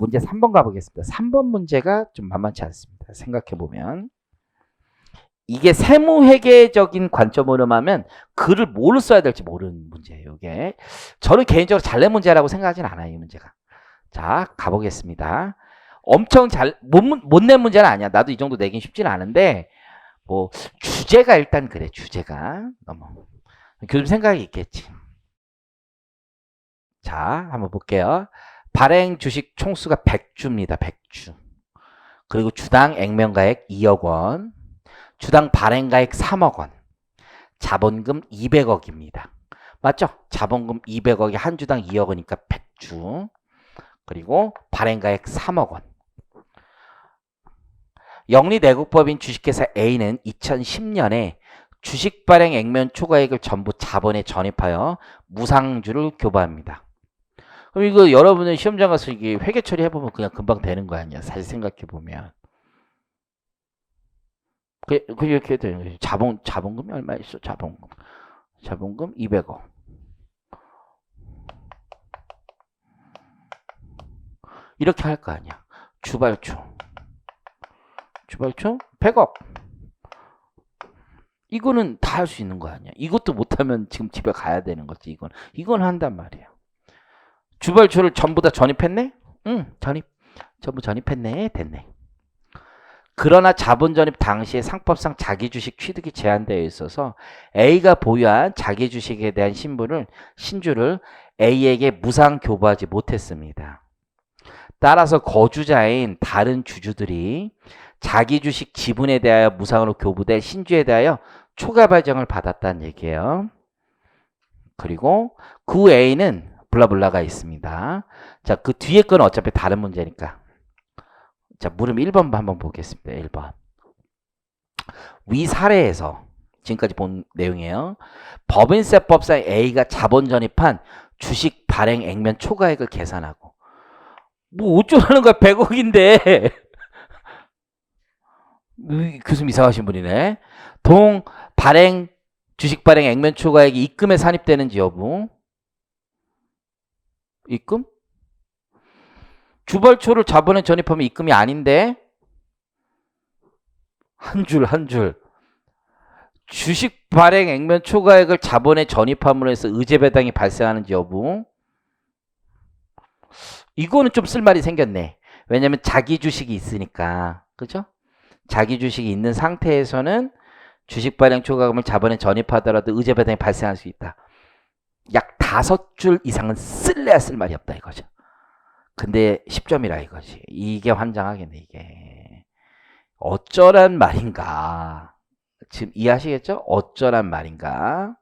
문제 3번 가보겠습니다. 3번 문제가 좀 만만치 않습니다. 생각해보면. 이게 세무회계적인 관점으로 하면 글을 뭐로 써야 될지 모르는 문제예요. 이게 저는 개인적으로 잘 낸 문제라고 생각하진 않아요. 이 문제가. 자, 가보겠습니다. 엄청 못 낸 문제는 아니야. 나도 이 정도 내긴 쉽지는 않은데 뭐 주제가 일단 그래. 주제가 너무 교수님 생각이 있겠지. 자, 한번 볼게요. 발행 주식 총수가 100주입니다. 100주. 그리고 주당 액면가액 2억 원. 주당 발행가액 3억 원. 자본금 200억입니다. 맞죠? 자본금 200억이 한 주당 2억 원이니까 100주. 그리고 발행가액 3억 원. 영리내국법인 주식회사 A는 2010년에 주식 발행 액면 초과액을 전부 자본에 전입하여 무상주를 교부합니다. 그럼 이거 여러분은 시험장 가서 이게 회계 처리해보면 그냥 금방 되는 거 아니야. 사실 생각해보면. 이렇게 되는 거지. 자본금이 얼마 있어? 자본금 200억. 이렇게 할 거 아니야. 주발초 100억. 이거는 다 할 수 있는 거 아니야. 이것도 못하면 지금 집에 가야 되는 거지. 이건 한단 말이야. 주발초를 전부 다 전입했네? 응, 전부 전입했네. 됐네. 그러나 자본 전입 당시에 상법상 자기 주식 취득이 제한되어 있어서 A가 보유한 자기 주식에 대한 신주를 A에게 무상 교부하지 못했습니다. 따라서 거주자인 다른 주주들이 자기 주식 지분에 대하여 무상으로 교부될 신주에 대하여 초과 발정을 받았다는 얘기예요. 그리고 그 A는 블라블라가 있습니다. 자, 그 뒤에 건 어차피 다른 문제니까. 자, 물음 1번 한번 보겠습니다. 1번. 위 사례에서 지금까지 본 내용이에요. 법인세법상 A가 자본 전입한 주식 발행 액면 초과액을 계산하고 뭐 어쩌라는 거야. 100억인데. 교수님 이상하신 분이네. 주식 발행 액면 초과액이 입금에 산입되는지 여부. 입금? 주발초를 자본에 전입하면 입금이 아닌데. 한 줄. 주식 발행 액면 초과액을 자본에 전입함으로 해서 의제 배당이 발생하는지 여부. 이거는 좀 쓸말이 생겼네. 왜냐면 자기 주식이 있으니까. 그죠? 자기 주식이 있는 상태에서는 주식 발행 초과금을 자본에 전입하더라도 의제 배당이 발생할 수 있다. 약 5줄 이상은 쓸래야 쓸 말이 없다 이거죠. 근데 10점이라 이거지. 이게 환장하겠네 이게. 어쩌란 말인가. 지금 이해하시겠죠? 어쩌란 말인가.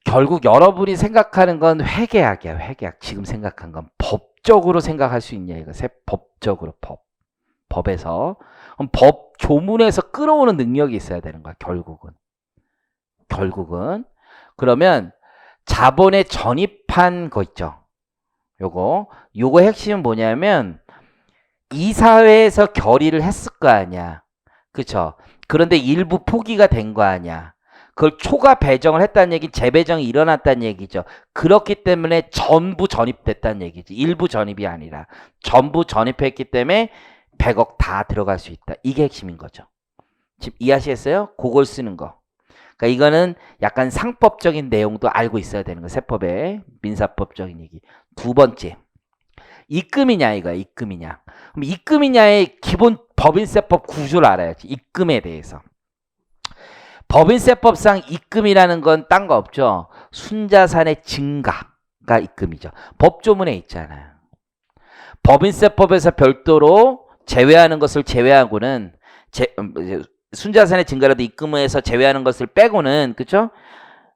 결국 여러분이 생각하는 건 회계학이야. 회계학. 지금 생각한 건 법적으로 생각할 수 있냐 이거. 법적으로 법에서. 그럼 법 조문에서 끌어오는 능력이 있어야 되는 거야. 결국은. 그러면 자본에 전입한 거 있죠. 요거 핵심은 뭐냐면 이사회에서 결의를 했을 거 아니야. 그쵸? 그런데 일부 포기가 된 거 아니야. 그걸 초과 배정을 했다는 얘기는 재배정이 일어났다는 얘기죠. 그렇기 때문에 전부 전입됐다는 얘기지. 일부 전입이 아니라 전부 전입했기 때문에 100억 다 들어갈 수 있다. 이게 핵심인 거죠. 지금 이해하시겠어요? 그걸 쓰는 거. 그러니까 이거는 약간 상법적인 내용도 알고 있어야 되는 거. 세법의 민사법적인 얘기. 두 번째. 입금이냐 이거야. 입금이냐. 그럼 입금이냐의 기본 법인세법 구조를 알아야지. 입금에 대해서. 법인세법상 입금이라는 건 딴 거 없죠. 순자산의 증가가 입금이죠. 법조문에 있잖아요. 법인세법에서 별도로 제외하는 것을 제외하고는 순자산의 증가라도 입금에서 제외하는 것을 빼고는 그쵸?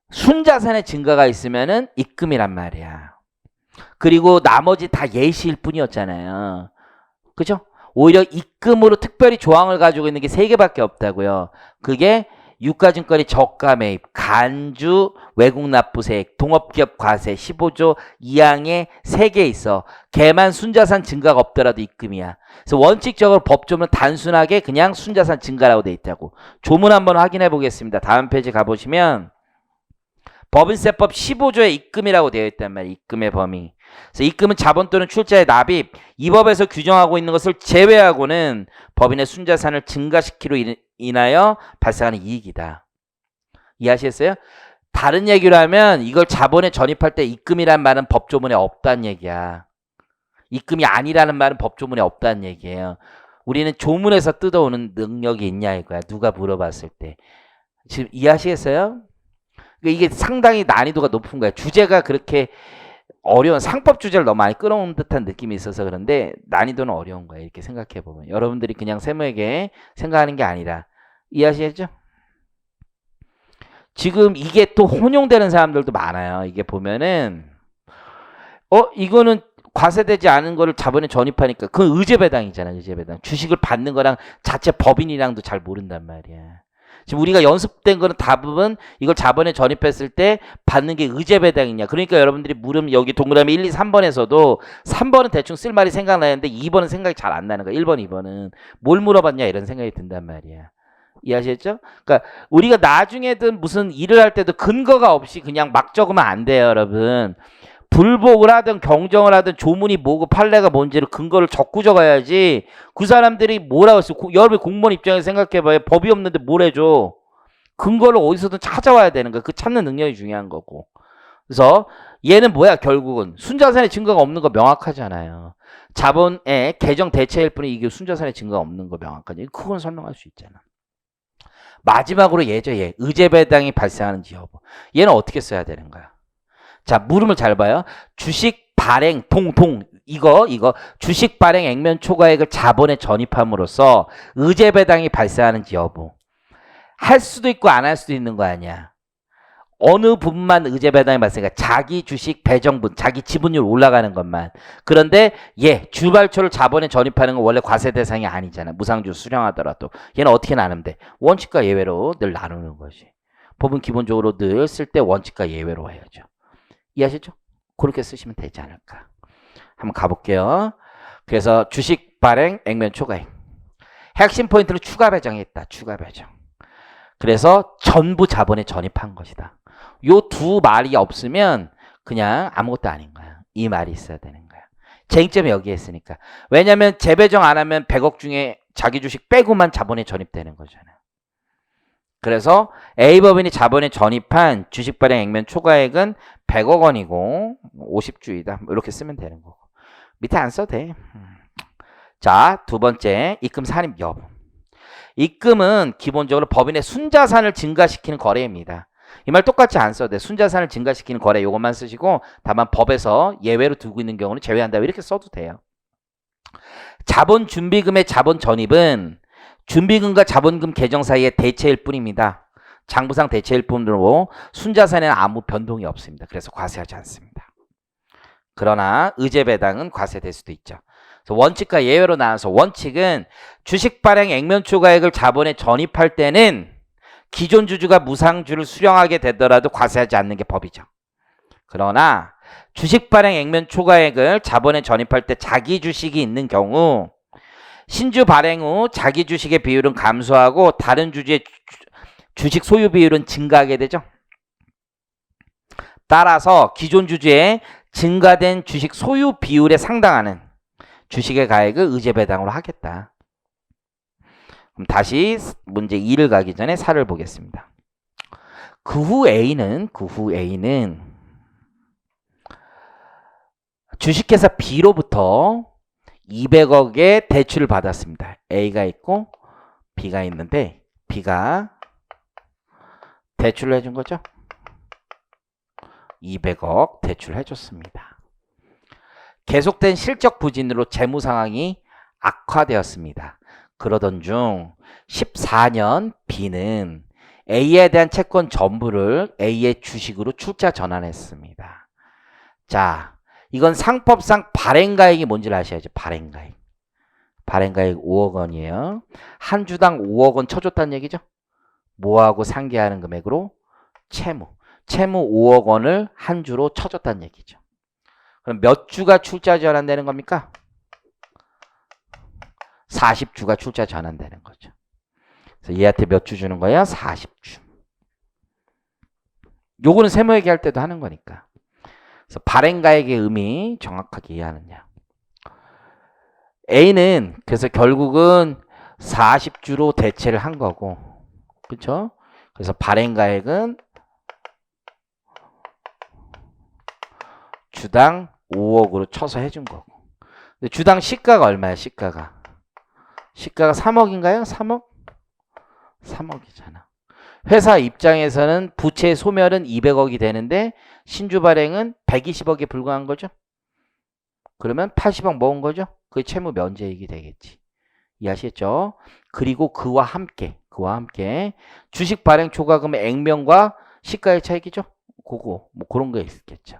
순자산의 증가가 있으면은 입금이란 말이야. 그리고 나머지 다 예시일 뿐이었잖아요. 그죠? 오히려 입금으로 특별히 조항을 가지고 있는 게 3개밖에 없다고요. 그게 유가증권의 저가 매입, 간주, 외국 납부세액, 동업기업 과세, 15조 이항에 3개 있어. 걔만 순자산 증가가 없더라도 입금이야. 그래서 원칙적으로 법조문은 단순하게 그냥 순자산 증가라고 돼 있다고. 조문 한번 확인해 보겠습니다. 다음 페이지 가보시면 법인세법 15조에 입금이라고 되어 있단 말이에요. 입금의 범위. 그래서 입금은 자본 또는 출자의 납입, 이 법에서 규정하고 있는 것을 제외하고는 법인의 순자산을 증가시키로 인하여 발생하는 이익이다. 이해하시겠어요? 다른 얘기로 하면 이걸 자본에 전입할 때 입금이란 말은 법조문에 없다는 얘기야. 입금이 아니라는 말은 법조문에 없다는 얘기예요. 우리는 조문에서 뜯어오는 능력이 있냐 이거야. 누가 물어봤을 때. 지금 이해하시겠어요? 이게 상당히 난이도가 높은 거야. 주제가 그렇게 어려운 상법 주제를 너무 많이 끌어온 듯한 느낌이 있어서 그런데 난이도는 어려운 거야. 이렇게 생각해 보면 여러분들이 그냥 세무에게 생각하는 게 아니라 이해하시겠죠? 지금 이게 또 혼용되는 사람들도 많아요. 이게 보면은 이거는 과세되지 않은 거를 자본에 전입하니까 그건 의제배당이잖아. 의제배당. 주식을 받는 거랑 자체 법인이랑도 잘 모른단 말이야. 지금 우리가 연습된 거는 대부분 이걸 자본에 전입했을 때 받는 게 의제배당이냐. 그러니까 여러분들이 물으면 여기 동그라미 1, 2, 3번에서도 3번은 대충 쓸 말이 생각나는데 2번은 생각이 잘 안 나는 거야. 1번, 2번은. 뭘 물어봤냐 이런 생각이 든단 말이야. 이해하셨죠? 그러니까 우리가 나중에든 무슨 일을 할 때도 근거가 없이 그냥 막 적으면 안 돼요, 여러분. 불복을 하든 경정을 하든 조문이 뭐고 판례가 뭔지를 근거를 적고 적어야지. 그 사람들이 뭐라고 했어? 여러분 공무원 입장에서 생각해봐요. 법이 없는데 뭘 해줘? 근거를 어디서든 찾아와야 되는 거야. 그 찾는 능력이 중요한 거고. 그래서 얘는 뭐야? 결국은 순자산의 증거가 없는 거 명확하잖아요. 자본의 개정 대체일 뿐이 이게 순자산의 증거가 없는 거 명확하지. 그건 설명할 수 있잖아. 마지막으로 얘죠. 얘 의제배당이 발생하는지 여부. 얘는 어떻게 써야 되는 거야? 자, 물음을 잘 봐요. 주식 발행 이거 주식 발행 액면 초과액을 자본에 전입함으로써 의제배당이 발생하는지 여부. 할 수도 있고 안 할 수도 있는 거 아니야. 어느 분만 의제배당이 발생해? 자기 주식 배정분, 자기 지분율 올라가는 것만. 그런데 주발초를 자본에 전입하는 건 원래 과세 대상이 아니잖아. 무상주 수령하더라도. 얘는 어떻게 나누면 돼? 원칙과 예외로 늘 나누는 거지. 법은 기본적으로 늘 쓸 때 원칙과 예외로 해야죠. 이해하시죠? 그렇게 쓰시면 되지 않을까. 한번 가볼게요. 그래서 주식 발행 액면 초과액. 핵심 포인트는 추가 배정했다. 추가 배정. 그래서 전부 자본에 전입한 것이다. 요 두 말이 없으면 그냥 아무것도 아닌 거야. 이 말이 있어야 되는 거야. 쟁점이 여기에 있으니까. 왜냐면 재배정 안 하면 100억 중에 자기 주식 빼고만 자본에 전입되는 거잖아. 그래서 A법인이 자본에 전입한 주식 발행 액면 초과액은 100억 원이고 50주이다. 이렇게 쓰면 되는 거고. 밑에 안 써도 돼. 자, 두 번째 입금 산입 여부. 입금은 기본적으로 법인의 순자산을 증가시키는 거래입니다. 이 말 똑같이 안 써도 돼. 순자산을 증가시키는 거래 요것만 쓰시고 다만 법에서 예외로 두고 있는 경우는 제외한다. 이렇게 써도 돼요. 자본 준비금의 자본 전입은 준비금과 자본금 계정 사이의 대체일 뿐입니다. 장부상 대체일 뿐으로 순자산에는 아무 변동이 없습니다. 그래서 과세하지 않습니다. 그러나 의제배당은 과세될 수도 있죠. 그래서 원칙과 예외로 나눠서 원칙은 주식 발행 액면 초과액을 자본에 전입할 때는 기존 주주가 무상주를 수령하게 되더라도 과세하지 않는 게 법이죠. 그러나 주식 발행 액면 초과액을 자본에 전입할 때 자기 주식이 있는 경우 신주 발행 후 자기 주식의 비율은 감소하고 다른 주주의 주식 소유 비율은 증가하게 되죠. 따라서 기존 주주의 증가된 주식 소유 비율에 상당하는 주식의 가액을 의제배당으로 하겠다. 그럼 다시 문제 2를 가기 전에 4를 보겠습니다. 그 후 A는 주식회사 B로부터 200억의 대출을 받았습니다. A가 있고 B가 있는데 B가 대출을 해준 거죠. 200억 대출을 해줬습니다. 계속된 실적 부진으로 재무 상황이 악화되었습니다. 그러던 중 14년 B는 A에 대한 채권 전부를 A의 주식으로 출자 전환했습니다. 자, 이건 상법상 발행가액이 뭔지를 아셔야죠. 발행가액. 발행가액 5억 원이에요. 한 주당 5억 원 쳐줬다는 얘기죠. 뭐하고 상계하는 금액으로? 채무 5억 원을 한 주로 쳐줬다는 얘기죠. 그럼 몇 주가 출자 전환되는 겁니까? 40주가 출자 전환되는 거죠. 그래서 얘한테 몇 주 주는 거야? 40주. 요거는 세무회계 할 때도 하는 거니까. 그래서 발행가액의 의미 정확하게 이해하느냐. A는 그래서 결국은 40주로 대체를 한 거고, 그렇죠? 그래서 발행가액은 주당 5억으로 쳐서 해준 거고. 근데 주당 시가가 얼마야? 시가가 3억인가요? 3억? 3억이잖아. 회사 입장에서는 부채 소멸은 200억이 되는데 신주 발행은 120억에 불과한 거죠. 그러면 80억 모은 거죠. 그게 채무 면제액이 되겠지. 이해하시겠죠? 그리고 그와 함께 주식 발행 초과금의 액면과 시가의 차익이죠. 그거 뭐 그런 게 있겠죠.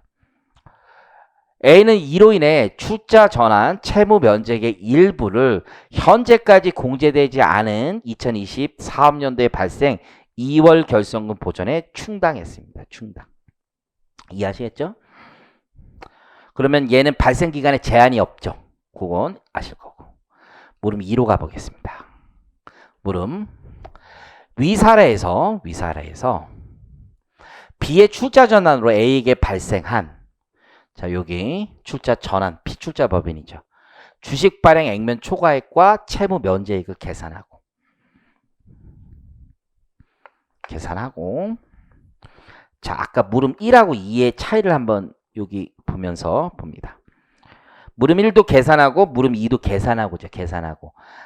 A는 이로 인해 출자 전환 채무 면제액의 일부를 현재까지 공제되지 않은 2020 사업년도에 발생 2월 결손금 보전에 충당했습니다. 충당. 이해하시겠죠? 그러면 얘는 발생 기간에 제한이 없죠. 그건 아실 거고. 물음 2로 가보겠습니다. 물음. 위사례에서 B의 출자 전환으로 A에게 발생한, 자, 여기 출자 전환, 피출자 법인이죠. 주식 발행 액면 초과액과 채무 면제액을 계산하고. 자, 아까 물음 1하고 2의 차이를 한번 여기 보면서 봅니다. 물음 1도 계산하고 물음 2도 계산하고죠.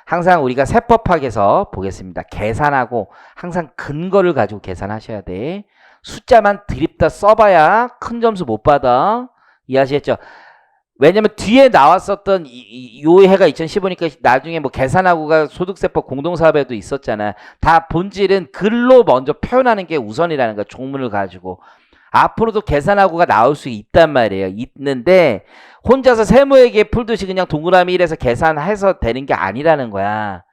항상 우리가 세법학에서 보겠습니다. 계산하고 항상 근거를 가지고 계산하셔야 돼. 숫자만 드립다 써봐야 큰 점수 못 받아. 이해하시겠죠? 왜냐면 뒤에 나왔었던 요 해가 2015니까 나중에 뭐 계산하고가 소득세법 공동사업에도 있었잖아. 다 본질은 글로 먼저 표현하는 게 우선이라는 거야. 종문을 가지고. 앞으로도 계산하고가 나올 수 있단 말이에요. 있는데 혼자서 세무회계 풀듯이 그냥 동그라미 1에서 계산해서 되는 게 아니라는 거야.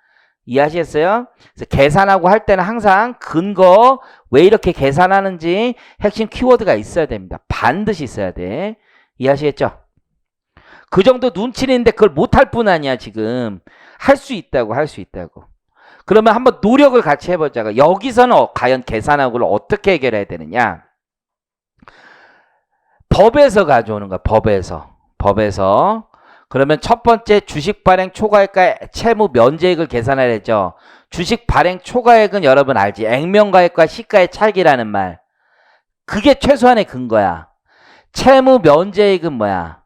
이해하시겠어요? 그래서 계산하고 할 때는 항상 근거, 왜 이렇게 계산하는지 핵심 키워드가 있어야 됩니다. 반드시 있어야 돼. 이해하시겠죠? 그 정도 눈치는 있는데 그걸 못할 뿐 아니야. 지금 할 수 있다고. 그러면 한번 노력을 같이 해보자고. 여기서는 과연 계산하고를 어떻게 해결해야 되느냐. 법에서 가져오는 거야. 법에서. 그러면 첫 번째 주식 발행 초과액과 채무 면제액을 계산하려죠. 주식 발행 초과액은 여러분 알지? 액면가액과 시가의 차익이라는 말. 그게 최소한의 근거야. 채무 면제액은 뭐야?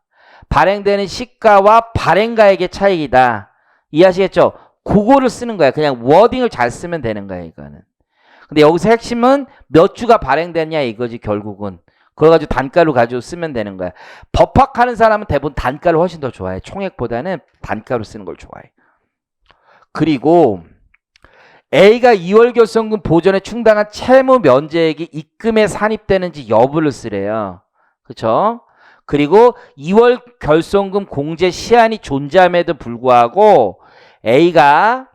발행되는 시가와 발행가액의 차익이다. 이해하시겠죠? 그거를 쓰는 거야. 그냥 워딩을 잘 쓰면 되는 거야, 이거는. 근데 여기서 핵심은 몇 주가 발행됐냐 이거지, 결국은. 그래가지고 단가로 가지고 쓰면 되는 거야. 법학하는 사람은 대부분 단가를 훨씬 더 좋아해. 총액보다는 단가로 쓰는 걸 좋아해. 그리고 A가 2월 결손금 보전에 충당한 채무 면제액이 입금에 산입되는지 여부를 쓰래요. 그렇죠? 그리고 2월 결손금 공제 시한이 존재함에도 불구하고 A가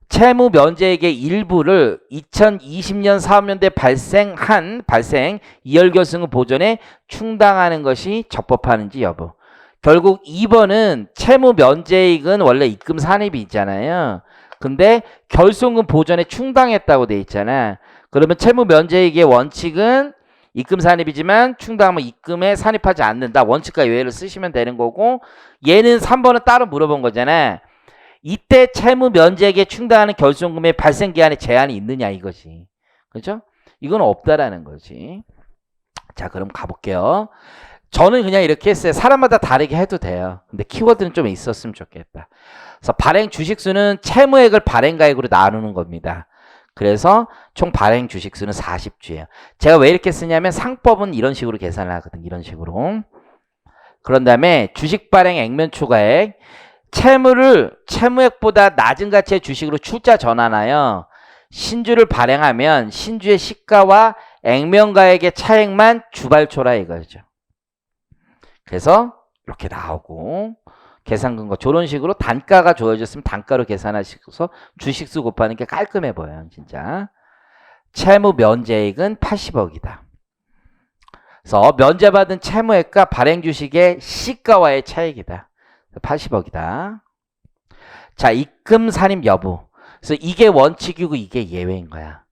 채무 면제액의 일부를 2020년 사업년도에 발생 2월 결손금 보전에 충당하는 것이 적법한지 여부. 결국 2번은 채무 면제액은 원래 입금 산입이 있잖아요. 근데 결손금 보전에 충당했다고 돼 있잖아. 그러면 채무 면제액의 원칙은 입금 산입이지만 충당하면 입금에 산입하지 않는다. 원칙과 예외를 쓰시면 되는 거고, 얘는 3번은 따로 물어본 거잖아. 이때 채무 면제액에 충당하는 결손금의 발생 기한에 제한이 있느냐 이거지. 그렇죠? 이건 없다라는 거지. 자, 그럼 가볼게요. 저는 그냥 이렇게 했어요. 사람마다 다르게 해도 돼요. 근데 키워드는 좀 있었으면 좋겠다. 그래서 발행 주식수는 채무액을 발행가액으로 나누는 겁니다. 그래서 총 발행 주식수는 40주예요. 제가 왜 이렇게 쓰냐면 상법은 이런 식으로 계산을 하거든. 이런 식으로. 그런 다음에 주식 발행 액면 초과액, 채무액보다 낮은 가치의 주식으로 출자 전환하여 신주를 발행하면 신주의 시가와 액면가액의 차액만 주발초라 이거죠. 그래서 이렇게 나오고, 계산 근거 저런 식으로 단가가 주어졌으면 단가로 계산하셔서 주식수 곱하는 게 깔끔해 보여요. 진짜. 채무 면제액은 80억이다. 그래서 면제받은 채무액과 발행 주식의 시가와의 차익이다. 80억이다. 자, 입금 산입 여부. 그래서 이게 원칙이고 이게 예외인 거야.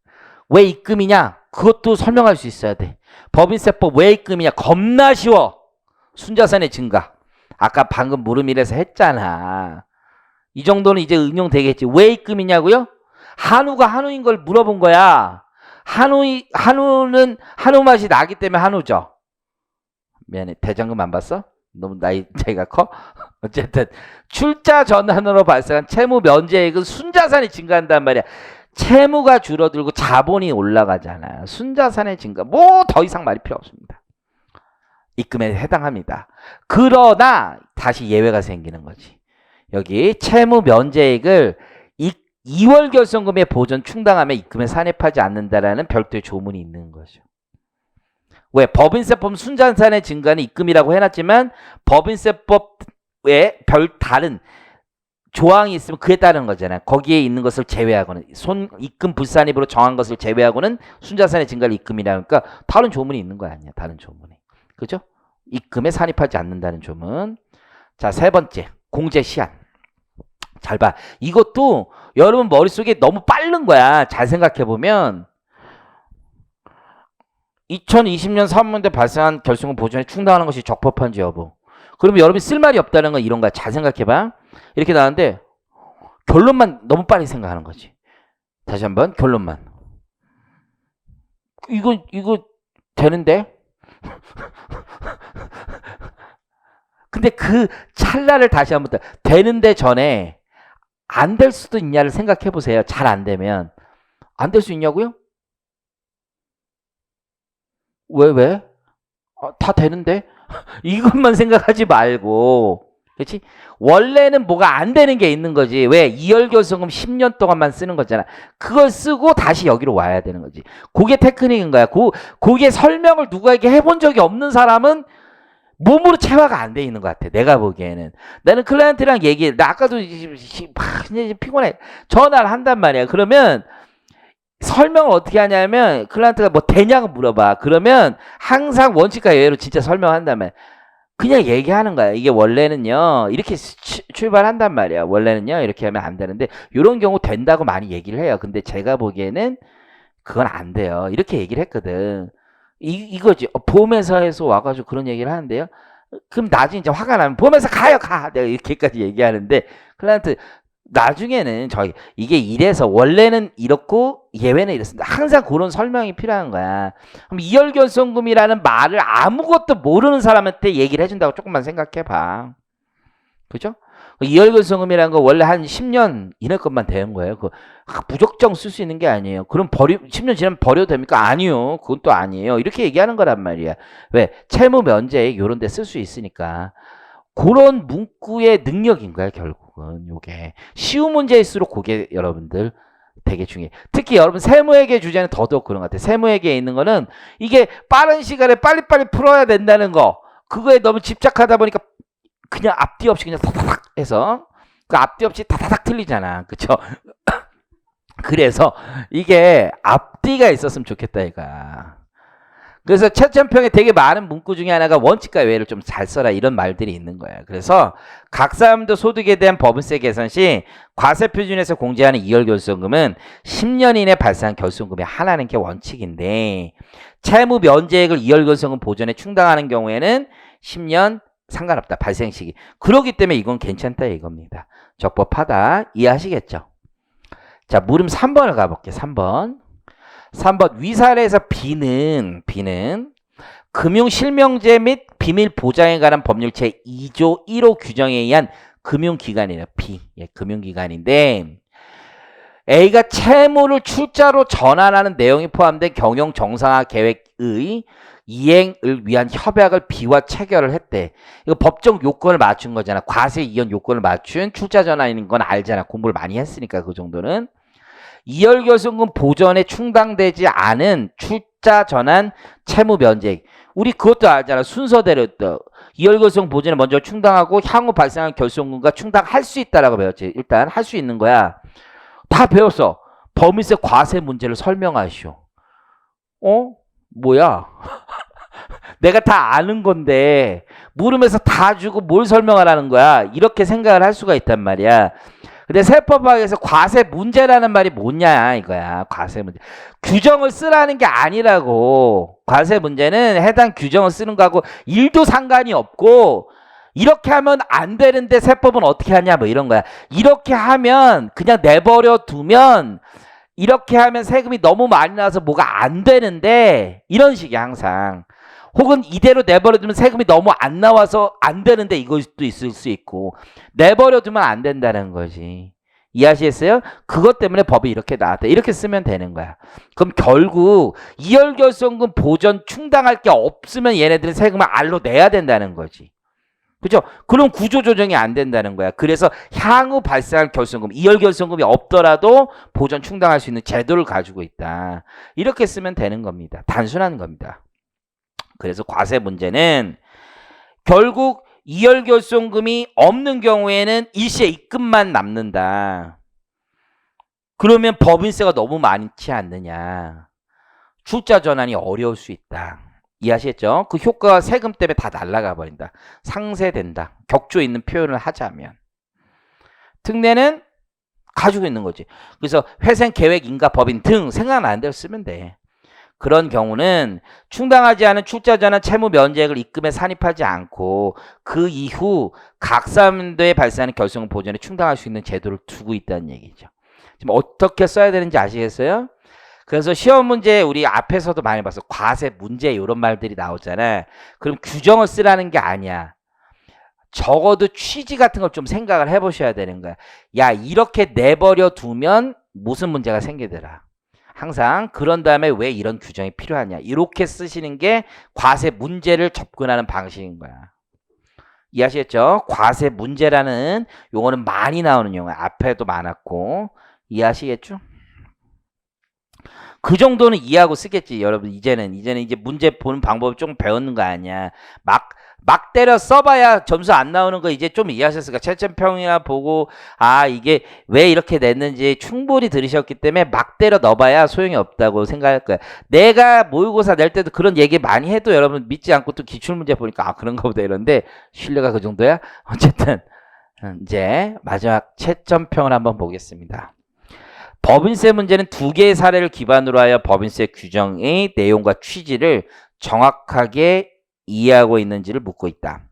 왜 입금이냐? 그것도 설명할 수 있어야 돼. 법인세법 왜 입금이냐? 겁나 쉬워. 순자산의 증가. 아까 방금 물음이라서 했잖아. 이 정도는 이제 응용되겠지. 왜 입금이냐고요? 한우가 한우인 걸 물어본 거야. 한우는 한우 맛이 나기 때문에 한우죠. 미안해. 대장금 안 봤어? 너무 차이가 커? 어쨌든 출자 전환으로 발생한 채무 면제액은 순자산이 증가한단 말이야. 채무가 줄어들고 자본이 올라가잖아. 순자산의 증가. 뭐 더 이상 말이 필요 없습니다. 입금에 해당합니다. 그러나 다시 예외가 생기는 거지. 여기 채무 면제액을 2월 결손금의 보전 충당하면 입금에 산입하지 않는다라는 별도의 조문이 있는 거죠. 왜? 법인세법 순자산의 증가는 입금이라고 해놨지만 법인세법에 별 다른 조항이 있으면 그에 따른 거잖아요. 거기에 있는 것을 제외하고는 입금 불산입으로 정한 것을 제외하고는 순자산의 증가를 입금이라니까 다른 조문이 있는 거 아니야. 다른 조문이. 그죠? 입금에 산입하지 않는다는 조문. 자, 세 번째. 공제 시한. 잘 봐. 이것도 여러분 머릿속에 너무 빠른 거야. 잘 생각해보면 2020년 사업문제 발생한 결손금 보전에 충당하는 것이 적법한지 여부. 그러면 여러분이 쓸 말이 없다는 건 이런 거야. 잘 생각해봐. 이렇게 나왔는데 결론만 너무 빨리 생각하는 거지. 다시 한번 결론만. 이거 되는데? 근데 그 찰나를 다시 한번 되는데 전에 안 될 수도 있냐를 생각해 보세요. 잘 안 되면. 안 될 수 있냐고요? 왜? 다 되는데? 이것만 생각하지 말고. 그렇지? 원래는 뭐가 안 되는 게 있는 거지. 왜? 이월결손금 10년 동안만 쓰는 거잖아. 그걸 쓰고 다시 여기로 와야 되는 거지. 그게 테크닉인 거야. 그게 설명을 누구에게 해본 적이 없는 사람은 몸으로 체화가 안 돼 있는 것 같아. 내가 보기에는. 나는 클라이언트랑 나 아까도 이제 피곤해. 전화를 한단 말이야. 그러면 설명을 어떻게 하냐면 클라이언트가 뭐 되냐고 물어봐. 그러면 항상 원칙과 예외로 진짜 설명한단 말이야. 그냥 얘기하는 거야. 이게 원래는요. 이렇게 출발한단 말이야. 원래는요. 이렇게 하면 안 되는데 이런 경우 된다고 많이 얘기를 해요. 근데 제가 보기에는 그건 안 돼요. 이렇게 얘기를 했거든. 이거지. 보험회사에서 와가지고 그런 얘기를 하는데요. 그럼 나중에 이제 화가 나면 보험회사 가요, 가. 내가 이렇게까지 얘기하는데 클라이언트 나중에는 이게 이래서 원래는 이렇고 예외는 이렇습니다. 항상 그런 설명이 필요한 거야. 그럼 이월결손금이라는 말을 아무것도 모르는 사람한테 얘기를 해준다고 조금만 생각해봐. 그죠? 이월결손금이라는 거 원래 한 10년 이내 것만 되는 거예요. 무작정 쓸 수 있는 게 아니에요. 그럼 10년 지나면 버려도 됩니까? 아니요. 그건 또 아니에요. 이렇게 얘기하는 거란 말이야. 왜? 채무 면제액 요런 데 쓸 수 있으니까. 그런 문구의 능력인 거야, 결국은. 요게. 쉬운 문제일수록 그게 여러분들 되게 중요해. 특히 여러분 세무회계 주제는 더더욱 그런 것 같아요. 세무회계에 있는 거는 이게 빠른 시간에 빨리빨리 풀어야 된다는 거. 그거에 너무 집착하다 보니까 그냥 앞뒤 없이 그냥 타다닥 해서 그 앞뒤 없이 타다닥 틀리잖아. 그쵸? 그래서 이게 앞뒤가 있었으면 좋겠다 이가. 그래서 최첨평에 되게 많은 문구 중에 하나가 원칙과 예외를 좀 잘 써라 이런 말들이 있는 거예요. 그래서 각 사람도 소득에 대한 법인세 계산 시 과세표준에서 공제하는 이월결손금은 10년 이내 발생한 결손금에 하나는 게 원칙인데 채무 면제액을 이월결손금 보전에 충당하는 경우에는 10년 상관없다. 발생 시기. 그렇기 때문에 이건 괜찮다 이겁니다. 적법하다. 이해하시겠죠? 자, 물음 3번을 가볼게요. 3번 위사례에서 B는 금융실명제 및 비밀보장에 관한 법률 제2조 1호 규정에 의한 금융기관이에요. B. 예, 금융기관인데 A가 채무를 출자로 전환하는 내용이 포함된 경영 정상화 계획의 이행을 위한 협약을 B와 체결을 했대. 이거 법정 요건을 맞춘 거잖아. 과세 이연 요건을 맞춘 출자 전환인 건 알잖아. 공부를 많이 했으니까 그 정도는. 이월결손금 보전에 충당되지 않은 출자 전환 채무 면제액. 우리 그것도 알잖아. 순서대로 이월결손금 보전에 먼저 충당하고 향후 발생한 결손금과 충당할 수 있다라고 배웠지. 일단 할 수 있는 거야. 다 배웠어. 법인세 과세 문제를 설명하시오. 뭐야? 내가 다 아는 건데 물으면서 다 주고 뭘 설명하라는 거야. 이렇게 생각을 할 수가 있단 말이야. 근데 세법학에서 과세 문제라는 말이 뭐냐 이거야. 과세 문제. 규정을 쓰라는 게 아니라고. 과세 문제는 해당 규정을 쓰는 거하고 일도 상관이 없고 이렇게 하면 안 되는데 세법은 어떻게 하냐 뭐 이런 거야. 이렇게 하면 그냥 내버려 두면 이렇게 하면 세금이 너무 많이 나와서 뭐가 안 되는데 이런 식이야 항상. 혹은 이대로 내버려 두면 세금이 너무 안 나와서 안 되는데 이것도 있을 수 있고 내버려 두면 안 된다는 거지. 이해하시겠어요? 그것 때문에 법이 이렇게 나왔다. 이렇게 쓰면 되는 거야. 그럼 결국 이월결손금 보전 충당할 게 없으면 얘네들은 세금을 알로 내야 된다는 거지. 그죠? 그럼 구조조정이 안 된다는 거야. 그래서 향후 발생할 결손금, 이월결손금이 없더라도 보전 충당할 수 있는 제도를 가지고 있다. 이렇게 쓰면 되는 겁니다. 단순한 겁니다. 그래서 과세 문제는 결국 이월결손금이 없는 경우에는 일시에 입금만 남는다. 그러면 법인세가 너무 많지 않느냐. 출자 전환이 어려울 수 있다. 이해하시겠죠? 그 효과가 세금 때문에 다 날아가 버린다. 상쇄된다. 격조 있는 표현을 하자면. 특례는 가지고 있는 거지. 그래서 회생 계획 인가 법인 등 생각나는 대로 쓰면 돼. 그런 경우는 충당하지 않은 출자 전환 채무 면제액을 입금에 산입하지 않고 그 이후 각 사람도에 발생하는 결손금 보전에 충당할 수 있는 제도를 두고 있다는 얘기죠. 지금 어떻게 써야 되는지 아시겠어요? 그래서 시험 문제 우리 앞에서도 많이 봤어. 과세 문제 이런 말들이 나오잖아. 그럼 규정을 쓰라는 게 아니야. 적어도 취지 같은 걸 좀 생각을 해보셔야 되는 거야. 야, 이렇게 내버려 두면 무슨 문제가 생기더라. 항상 그런 다음에 왜 이런 규정이 필요하냐. 이렇게 쓰시는 게 과세 문제를 접근하는 방식인 거야. 이해하시겠죠? 과세 문제라는 용어는 많이 나오는 용어야. 앞에도 많았고. 이해하시겠죠? 그 정도는 이해하고 쓰겠지. 여러분 이제는 이제 문제 보는 방법을 좀 배우는 거 아니야. 막 때려 써봐야 점수 안 나오는 거 이제 좀 이해하셨을까? 채점평이나 보고 아 이게 왜 이렇게 냈는지 충분히 들으셨기 때문에 막 때려 넣어봐야 소용이 없다고 생각할 거야. 내가 모의고사 낼 때도 그런 얘기 많이 해도 여러분 믿지 않고 또 기출문제 보니까 아 그런가 보다 이런데 신뢰가 그 정도야? 어쨌든 이제 마지막 채점평을 한번 보겠습니다. 법인세 문제는 두 개의 사례를 기반으로 하여 법인세 규정의 내용과 취지를 정확하게 이해하고 있는지를 묻고 있다.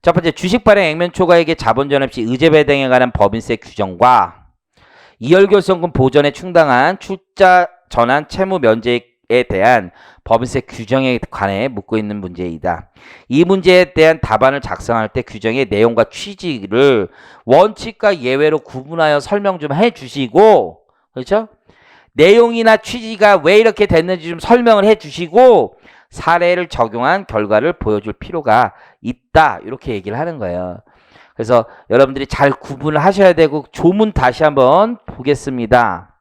첫 번째, 주식 발행 액면 초과액의 자본 전환 시 의제 배당에 관한 법인세 규정과 이월결손금 보전에 충당한 출자 전환 채무 면제에 대한 법인세 규정에 관해 묻고 있는 문제이다. 이 문제에 대한 답안을 작성할 때 규정의 내용과 취지를 원칙과 예외로 구분하여 설명 좀 해주시고 그렇죠? 내용이나 취지가 왜 이렇게 됐는지 좀 설명을 해주시고 사례를 적용한 결과를 보여줄 필요가 있다. 이렇게 얘기를 하는 거예요. 그래서 여러분들이 잘 구분을 하셔야 되고 조문 다시 한번 보겠습니다.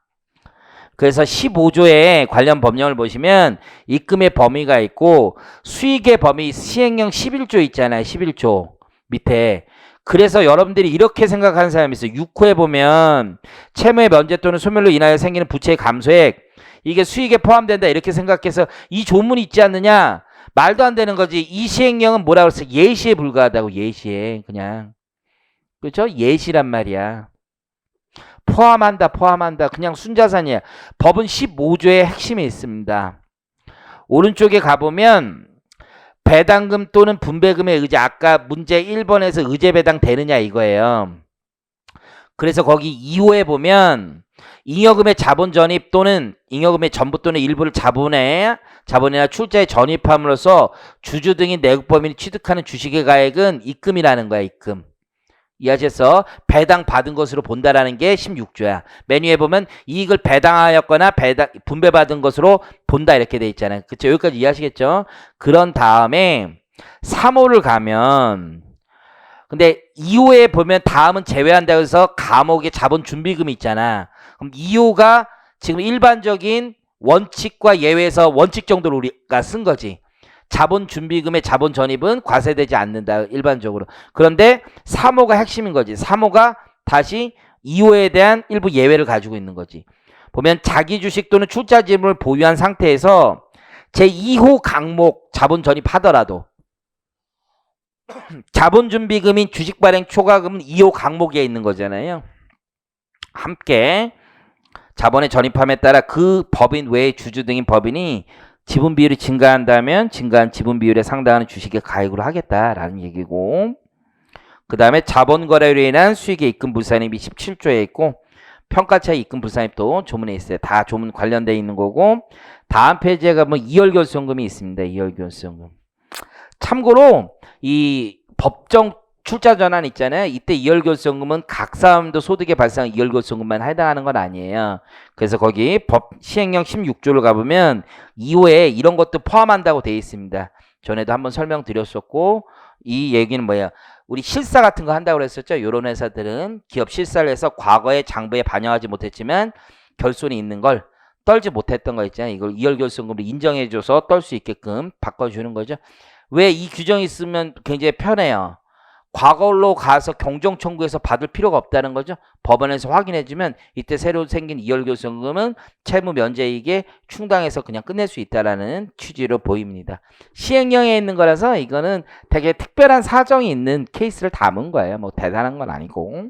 그래서 15조의 관련 법령을 보시면 입금의 범위가 있고 수익의 범위 시행령 11조 있잖아요. 11조 밑에. 그래서 여러분들이 이렇게 생각하는 사람이 있어요. 6호에 보면 채무의 면제 또는 소멸로 인하여 생기는 부채의 감소액 이게 수익에 포함된다 이렇게 생각해서 이 조문이 있지 않느냐. 말도 안 되는 거지. 이 시행령은 뭐라고 그랬어? 예시에 불과하다고. 예시에 그냥. 그렇죠? 예시란 말이야. 포함한다. 그냥 순자산이야. 법은 15조의 핵심이 있습니다. 오른쪽에 가보면 배당금 또는 분배금의 의제 아까 문제 1번에서 의제 배당 되느냐 이거예요. 그래서 거기 2호에 보면 잉여금의 자본 전입 또는 잉여금의 전부 또는 일부를 자본이나 출자에 전입함으로써 주주 등이 내국 범인이 취득하는 주식의 가액은 입금이라는 거야. 입금. 이하셔서 배당 받은 것으로 본다라는 게 16조야. 메뉴에 보면 이익을 배당하였거나 분배받은 것으로 본다 이렇게 돼 있잖아요. 그쵸? 여기까지 이해하시겠죠? 그런 다음에 3호를 가면 근데 2호에 보면 다음은 제외한다고 해서 감옥에 자본 준비금이 있잖아. 그럼 2호가 지금 일반적인 원칙과 예외에서 원칙 정도로 우리가 쓴 거지. 자본 준비금의 자본 전입은 과세되지 않는다. 일반적으로. 그런데 3호가 핵심인 거지. 3호가 다시 2호에 대한 일부 예외를 가지고 있는 거지. 보면 자기 주식 또는 출자 지분을 보유한 상태에서 제2호 강목 자본 전입하더라도 자본 준비금인 주식 발행 초과금은 2호 강목에 있는 거잖아요. 함께 자본의 전입함에 따라 그 법인 외의 주주 등인 법인이 지분 비율이 증가한다면 증가한 지분 비율에 상당한 주식에 가액으로 하겠다라는 얘기고, 그 다음에 자본 거래로 인한 수익의 입금 불산입이 17조에 있고 평가차익 입금 불산입도 조문에 있어요. 다 조문 관련돼 있는 거고, 다음 페이지에 가면 이월결손금이 있습니다. 이월결손금. 참고로 이 법정 출자 전환 있잖아요. 이때 이월결손금은 각 사람도 소득에 발생한 이월결손금만 해당하는 건 아니에요. 그래서 거기 법 시행령 16조를 가보면 2호에 이런 것도 포함한다고 되어 있습니다. 전에도 한번 설명드렸었고, 이 얘기는 뭐예요? 우리 실사 같은 거 한다고 그랬었죠. 이런 회사들은 기업 실사를 해서 과거의 장부에 반영하지 못했지만 결손이 있는 걸 떨지 못했던 거 있잖아요. 이걸 이월결손금으로 인정해줘서 떨 수 있게끔 바꿔주는 거죠. 왜 이 규정이 있으면 굉장히 편해요. 과거로 가서 경정청구해서 받을 필요가 없다는 거죠. 법원에서 확인해주면 이때 새로 생긴 이월결손금은 채무 면제이익에 충당해서 그냥 끝낼 수 있다라는 취지로 보입니다. 시행령에 있는 거라서 이거는 되게 특별한 사정이 있는 케이스를 담은 거예요. 뭐 대단한 건 아니고.